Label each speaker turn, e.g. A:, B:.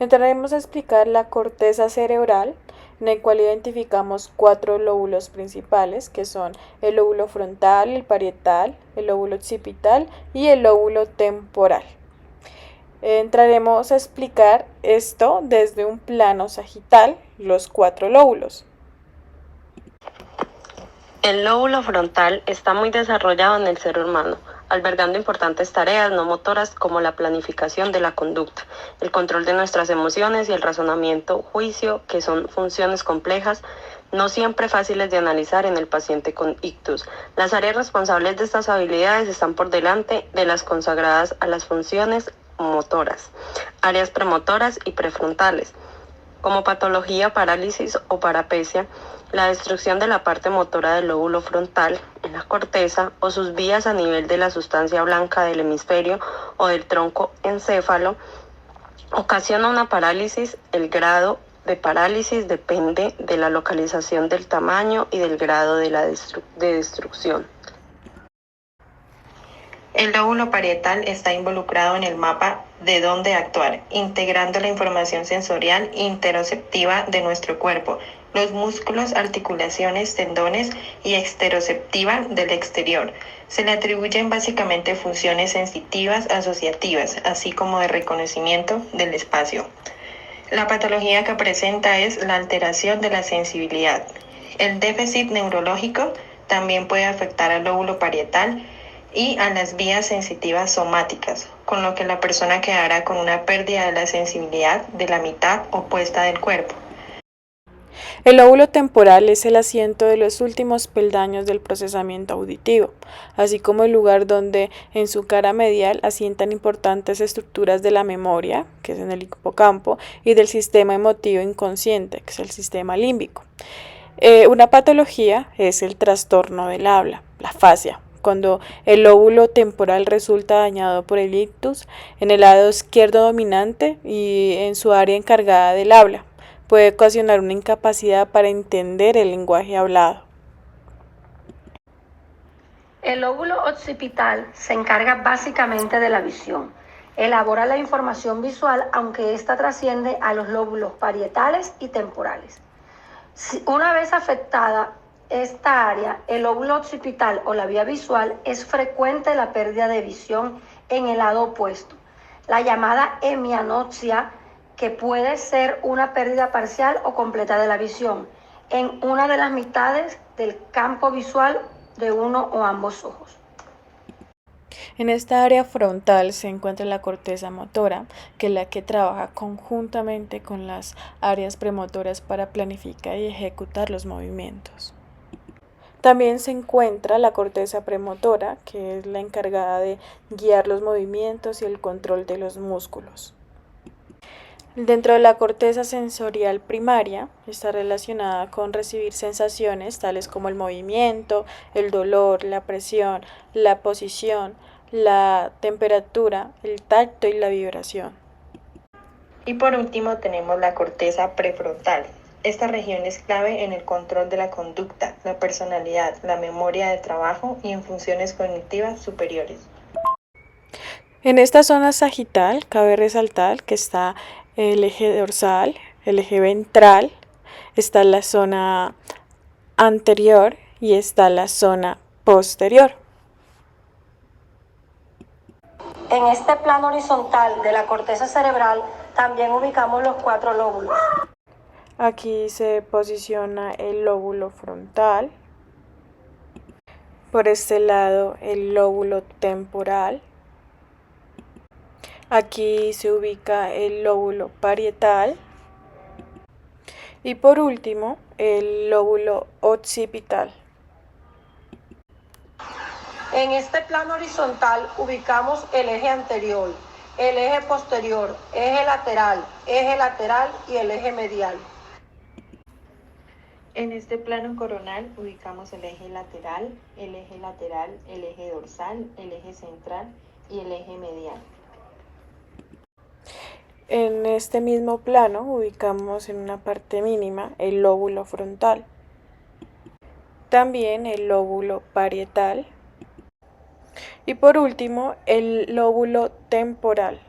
A: Entraremos a explicar la corteza cerebral, en el cual identificamos 4 lóbulos principales, que son el lóbulo frontal, el parietal, el lóbulo occipital y el lóbulo temporal. Entraremos a explicar esto desde un plano sagital, los 4 lóbulos.
B: El lóbulo frontal está muy desarrollado en el ser humano, albergando importantes tareas no motoras como la planificación de la conducta, el control de nuestras emociones y el razonamiento, juicio, que son funciones complejas, no siempre fáciles de analizar en el paciente con ictus. Las áreas responsables de estas habilidades están por delante de las consagradas a las funciones motoras, áreas premotoras y prefrontales. Como patología, parálisis o parapesia, la destrucción de la parte motora del lóbulo frontal en la corteza o sus vías a nivel de la sustancia blanca del hemisferio o del tronco encéfalo ocasiona una parálisis. El grado de parálisis depende de la localización del tamaño y del grado de destrucción. El lóbulo parietal está involucrado en el mapa de dónde actuar, integrando la información sensorial e interoceptiva de nuestro cuerpo, los músculos, articulaciones, tendones y exteroceptiva del exterior. Se le atribuyen básicamente funciones sensitivas asociativas, así como de reconocimiento del espacio. La patología que presenta es la alteración de la sensibilidad. El déficit neurológico también puede afectar al lóbulo parietal y a las vías sensitivas somáticas, con lo que la persona quedará con una pérdida de la sensibilidad de la mitad opuesta del cuerpo.
A: El lóbulo temporal es el asiento de los últimos peldaños del procesamiento auditivo, así como el lugar donde en su cara medial asientan importantes estructuras de la memoria, que es en el hipocampo, y del sistema emotivo inconsciente, que es el sistema límbico. Una patología es el trastorno del habla, la afasia, cuando el lóbulo temporal resulta dañado por el ictus en el lado izquierdo dominante y en su área encargada del habla. Puede ocasionar una incapacidad para entender el lenguaje hablado.
C: El lóbulo occipital se encarga básicamente de la visión. Elabora la información visual, aunque ésta trasciende a los lóbulos parietales y temporales. Una vez afectada esta área, el lóbulo occipital o la vía visual, es frecuente la pérdida de visión en el lado opuesto, la llamada hemianopsia, que puede ser una pérdida parcial o completa de la visión en una de las mitades del campo visual de uno o ambos ojos.
A: En esta área frontal se encuentra la corteza motora, que es la que trabaja conjuntamente con las áreas premotoras para planificar y ejecutar los movimientos. También se encuentra la corteza premotora, que es la encargada de guiar los movimientos y el control de los músculos. Dentro de la corteza sensorial primaria está relacionada con recibir sensaciones tales como el movimiento, el dolor, la presión, la posición, la temperatura, el tacto y la vibración.
D: Y por último tenemos la corteza prefrontal. Esta región es clave en el control de la conducta, la personalidad, la memoria de trabajo y en funciones cognitivas superiores.
A: En esta zona sagital cabe resaltar que está el eje dorsal, el eje ventral, está la zona anterior y está la zona posterior.
C: En este plano horizontal de la corteza cerebral también ubicamos los 4 lóbulos.
A: Aquí se posiciona el lóbulo frontal, por este lado el lóbulo temporal, aquí se ubica el lóbulo parietal y por último el lóbulo occipital.
C: En este plano horizontal ubicamos el eje anterior, el eje posterior, eje lateral y el eje medial.
D: En este plano coronal ubicamos el eje lateral, el eje dorsal, el eje central y el eje medial.
A: En este mismo plano ubicamos en una parte mínima el lóbulo frontal, también el lóbulo parietal y por último el lóbulo temporal.